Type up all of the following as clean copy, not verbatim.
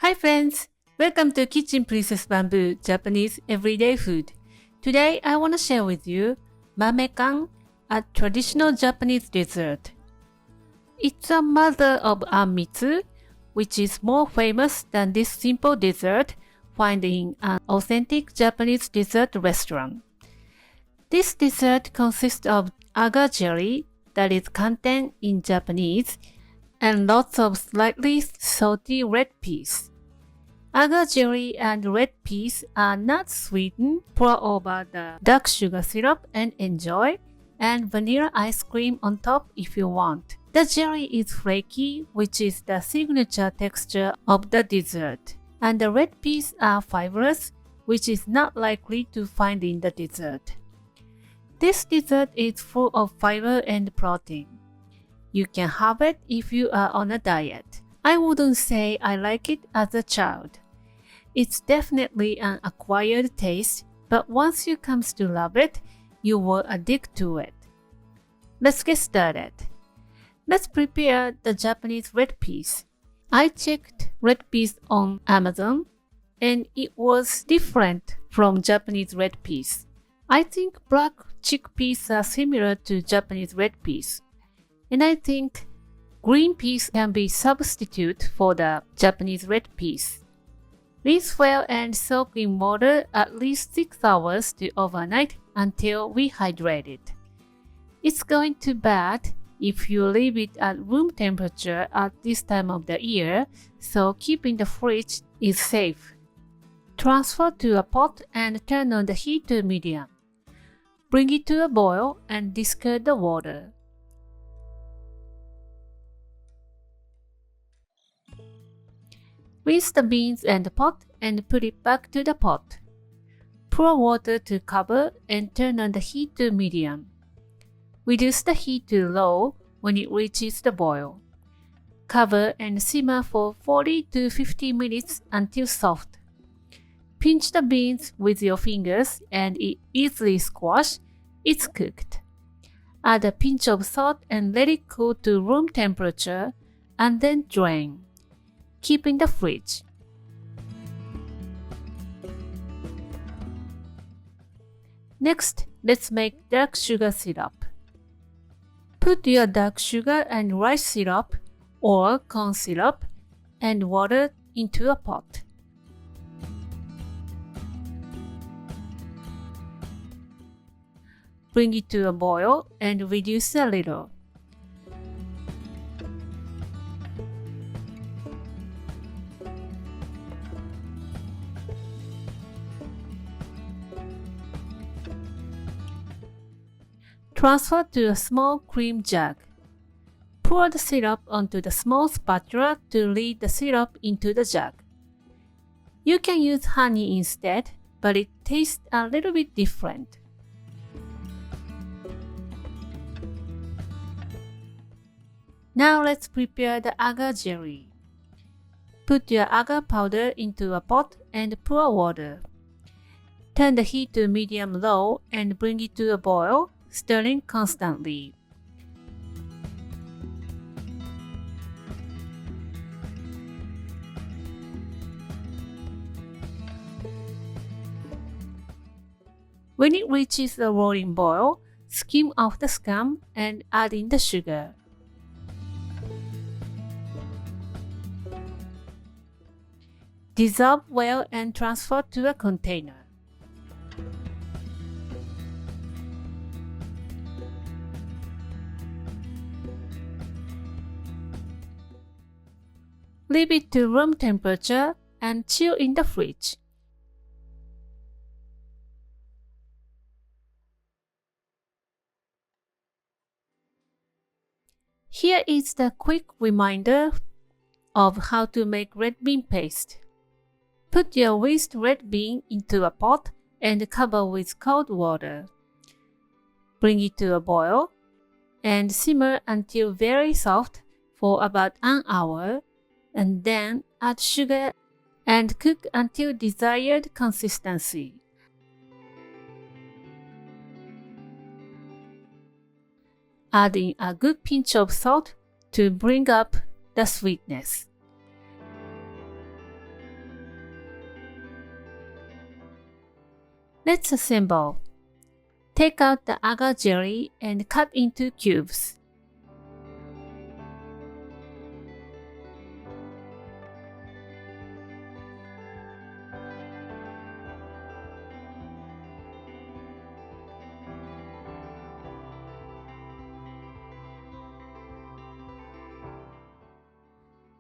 Hi friends! Welcome to Kitchen Princess Bamboo Japanese Everyday Food. Today I want to share with you Mamekan, a traditional Japanese dessert. It's a mother of Anmitsu, which is more famous than this simple dessert found in an authentic Japanese dessert restaurant. This dessert consists of Agar jelly, that is Kanten in Japanese, and lots of slightly salty red peas. Agar jelly and red peas are not sweetened. Pour over the dark sugar syrup and enjoy, and vanilla ice cream on top if you want. The jelly is flaky, which is the signature texture of the dessert, and the red peas are fibrous, which is not likely to find in the dessert. This dessert is full of fiber and protein. You can have it if you are on a diet. I wouldn't say I like it as a child. It's definitely an acquired taste, but once you come to love it, you will addict to it. Let's get started. Let's prepare the Japanese red peas. I checked red peas on Amazon, and it was different from Japanese red peas. I think black chickpeas are similar to Japanese red peas, and I think green peas can be substitute for the Japanese red peas. Rinse well and soak in water at least 6 hours to overnight until rehydrated. It's going to bad if you leave it at room temperature at this time of the year, so keeping in the fridge is safe. Transfer to a pot and turn on the heat to medium. Bring it to a boil and discard the water. Rinse the beans and the pot and put it back to the pot. Pour water to cover and turn on the heat to medium. Reduce the heat to low when it reaches the boil. Cover and simmer for 40 to 50 minutes until soft. Pinch the beans with your fingers and it easily squash. It's cooked. Add a pinch of salt and let it cool to room temperature and then drain. Keep in the fridge. Next, let's make dark sugar syrup. Put your dark sugar and rice syrup or corn syrup and water into a pot. Bring it to a boil and reduce a little. Transfer to a small cream jug. Pour the syrup onto the small spatula to lead the syrup into the jug. You can use honey instead, but it tastes a little bit different. Now let's prepare the agar jelly. Put your agar powder into a pot and pour water. Turn the heat to medium-low and bring it to a boil, stirring constantly. When it reaches a rolling boil, skim off the scum and add in the sugar. Dissolve well and transfer to a container. Leave it to room temperature and chill in the fridge. Here is the quick reminder of how to make red bean paste. Put your whisked red bean into a pot and cover with cold water. Bring it to a boil and simmer until very soft for about an hour, and then add sugar and cook until desired consistency. Add in a good pinch of salt to bring up the sweetness. Let's assemble. Take out the agar jelly and cut into cubes.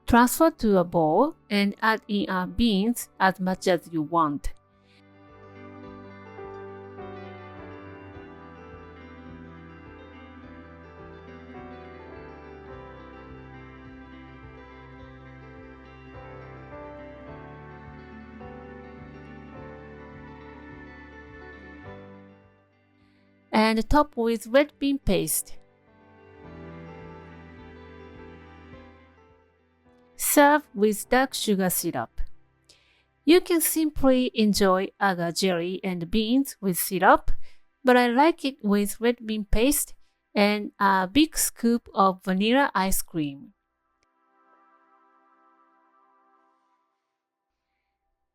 Transfer to a bowl and add in our beans as much as you want. And top with red bean paste. Serve with dark sugar syrup. You can simply enjoy agar jelly and beans with syrup, but I like it with red bean paste and a big scoop of vanilla ice cream.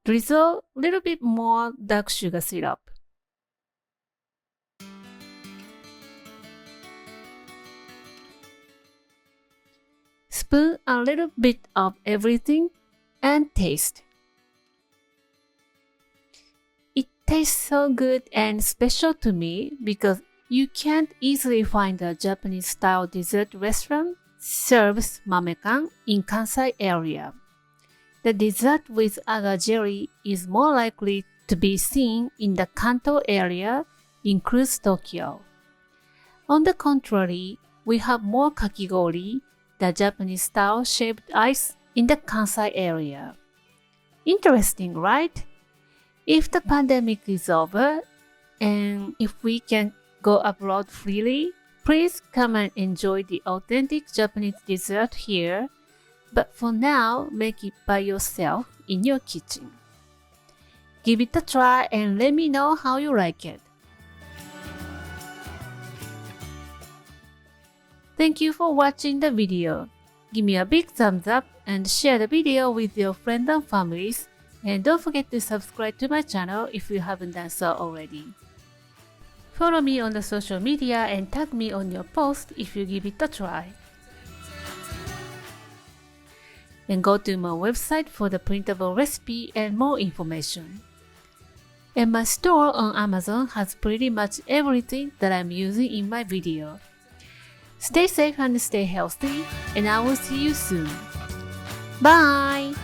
Drizzle a little bit more dark sugar syrup. Spoon a little bit of everything and taste. It tastes so good and special to me because you can't easily find a Japanese-style dessert restaurant serves Mamekan in Kansai area. The dessert with agar jelly is more likely to be seen in the Kanto area, includes Tokyo. On the contrary, we have more kakigori, the Japanese-style shaved ice, in the Kansai area. Interesting, right? If the pandemic is over and if we can go abroad freely, please come and enjoy the authentic Japanese dessert here. But for now, make it by yourself in your kitchen. Give it a try and let me know how you like it. Thank you for watching the video. Give me a big thumbs up and share the video with your friends and families. And don't forget to subscribe to my channel if you haven't done so already. Follow me on the social media and tag me on your post if you give it a try. And go to my website for the printable recipe and more information. And my store on Amazon has pretty much everything that I'm using in my video. Stay safe and stay healthy, and I will see you soon. Bye!